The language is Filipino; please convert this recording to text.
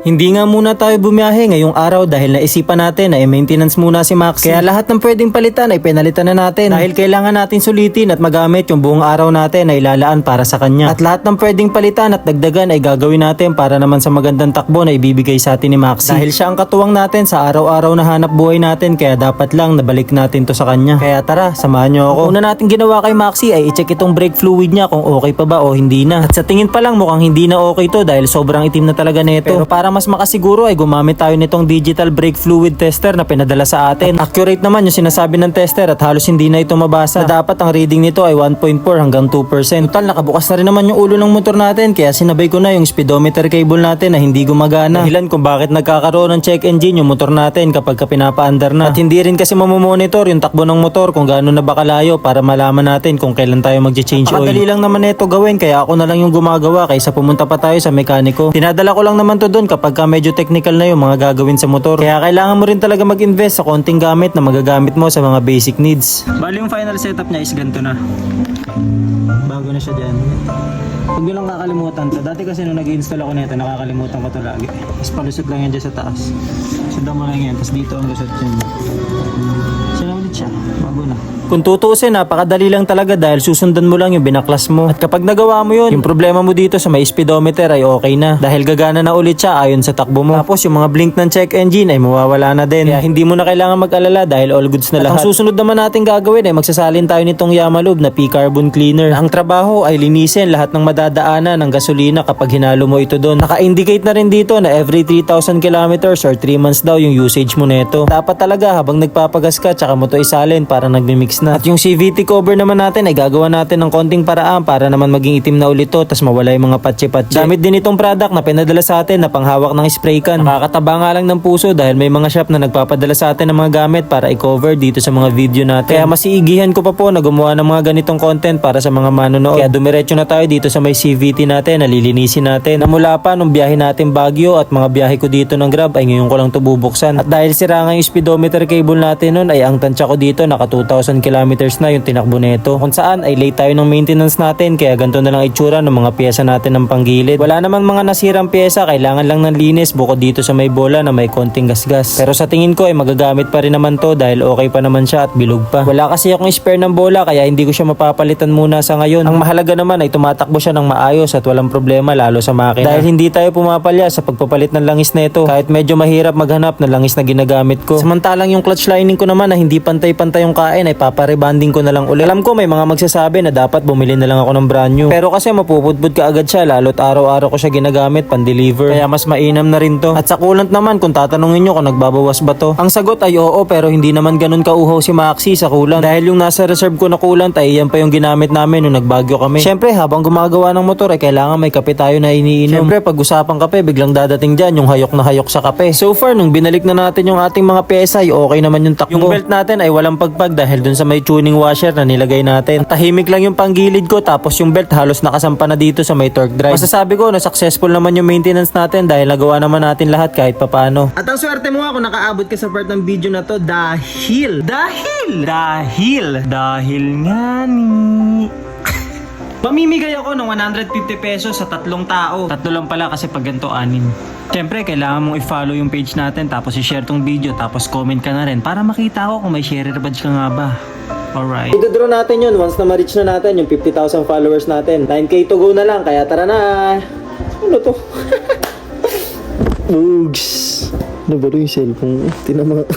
Hindi nga muna tayo bumiyahe ngayong araw dahil naisipan natin na i-maintenance muna si Maxi. Kaya lahat ng pwedeng palitan ay pinalitan na natin dahil kailangan natin sulitin at magamit yung buong araw natin na ilalaan para sa kanya. At lahat ng pwedeng palitan at dagdagan ay gagawin natin para naman sa magandang takbo na ibibigay sa atin ni Maxi. Dahil siya ang katuwang natin sa araw-araw na hanap buhay natin kaya dapat lang nabalik natin to sa kanya. Kaya tara, samahan nyo ako. Una natin ginawa kay Maxi ay i-check itong brake fluid niya kung okay pa ba o hindi na. At sa tingin pa lang mukhang hindi na okay to dahil sobrang itim na talaga nito. Pero para mas makasiguro ay gumamit tayo nitong digital brake fluid tester na pinadala sa atin. At accurate naman yung sinasabi ng tester at halos hindi na ito mabasa. Na dapat ang reading nito ay 1.4 hanggang 2%. Total nakabukas na rin naman yung ulo ng motor natin kaya sinabay ko na yung speedometer cable natin na hindi gumagana. Dahilan kung bakit nagkakaroon ng check engine yung motor natin kapag pinapaandar na. At hindi rin kasi mamomonitor yung takbo ng motor kung gaano na ba kalayo para malaman natin kung kailan tayo mag-change oil. Pakadali lang naman ito gawin kaya ako na lang yung gumagawa kaysa pumunta pa tayo sa mekaniko. Tinadala ko lang naman to doon kapag medyo technical na yung mga gagawin sa motor. Kaya kailangan mo rin talaga mag-invest sa konting gamit na magagamit mo sa mga basic needs. Bali yung final setup niya is ganito na. Bago na siya dyan. Huwag nyo lang kakalimutan to. Dati kasi nung nag-install ako nito, nakakalimutan ko to lagi. Tapos palusot lang yan dyan sa taas. Sundan mo lang yan. Tapos dito ang lusot dyan. Sila ulit siya. Bago na. Kung tutuusin, napakadali lang talaga dahil susundan mo lang yung binaklas mo. At kapag nagawa mo yun, yung problema mo dito sa may speedometer ay okay na. Dahil gagana na ulit siya ayon sa takbo mo. Tapos yung mga blink ng check engine ay mawawala na din. Kaya hindi mo na kailangan mag-alala dahil all goods na lahat. At ang susunod naman natin gagawin ay magsasalin tayo nitong Yamalube na P-Carbon Cleaner. Ang trabaho ay linisin lahat ng madadaanan ng gasolina kapag hinalo mo ito doon. Naka-indicate na rin dito na every 3,000 kilometers or 3 months daw yung usage mo nito. Dapat talaga habang nagpapagas ka tsaka mo to isalin para nagmi-mix na. At yung CVT cover naman natin ay gagawa natin ng konting paraan para naman maging itim na ulit to tas mawala yung mga patsi-patsi. Gamit din itong product na pinadala sa atin na panghawak ng spray can. Nakakataba nga lang ng puso dahil may mga shop na nagpapadala sa atin ng mga gamit para i-cover dito sa mga video natin. Kaya masiigihan ko pa po na gumawa ng mga ganitong content para sa mga manonood. Kaya dumiretso na tayo dito sa may CVT natin na lilinisin natin. Na mula pa nung biyahe natin Baguio at mga biyahe ko dito ng Grab ay ngayon ko lang to bubuksan. At dahil sira nga yung speedometer cable natin nun ay ang tansya ko dito naka 2,000 kilometers na yung tinakbo nito. Kung saan ay late tayo ng maintenance natin kaya ganito na lang itsura ng mga pyesa natin ng panggilid. Wala naman mga nasirang pyesa, kailangan lang ng linis bukod dito sa may bola na may konting gasgas. Pero sa tingin ko ay magagamit pa rin naman to dahil okay pa naman siya at bilog pa. Wala kasi akong spare ng bola kaya hindi ko siya mapapalitan muna sa ngayon. Ang mahalaga naman ay tumatakbo siya ng maayos at walang problema lalo sa makina. Dahil hindi tayo pumapalya sa pagpapalit ng langis na ito kahit medyo mahirap maghanap ng langis na ginagamit ko. Samantalang yung clutch lining ko naman na hindi pantay-pantay yung kain ay paparebanding ko na lang ulit. Alam ko may mga magsasabi na dapat bumili na lang ako ng brand new. Pero kasi mapupudpud ka agad siya lalo't araw-araw ko siya ginagamit pan-deliver. Kaya mas mainam na rin to. At sa coolant naman kung tatanungin nyo kung nagbabawas ba to. Ang sagot ay oo pero hindi naman ganun kauhaw si Maxi sa coolant. Dahil yung nasa reserve ko na coolant ay yan pa yung ginamit namin nung nagbagyo kami. Syempre habang gumagawa ng motor ay kailangan may kape tayo na iniinom. Syempre pag usapang kape biglang dadating dyan yung hayok na hayok sa kape. So far nung binalik na natin yung ating mga pyesa ay okay naman yung takbo. Yung belt natin ay walang pagpag dahil dun sa may tuning washer na nilagay natin. Tahimik lang yung panggilid ko tapos yung belt halos nakasampa na dito sa may torque drive. Masasabi ko na successful naman yung maintenance natin dahil nagawa naman natin lahat kahit papano. At ang swerte mo ako nakaabot ka sa part ng video na to dahil nga ni mamimigay ako ng 150 pesos sa 3 tao. 3 lang pala kasi pag ganito 6. Siyempre, kailangan mong i-follow yung page natin tapos i-share tong video tapos comment ka na rin para makita ko kung may sharer badge ka nga ba. Alright. Ito-draw natin yun once na ma-reach na natin yung 50,000 followers natin. 9k to go na lang kaya tara na. Ano to? Oogs. Ano ba yung cellphone? Tinama.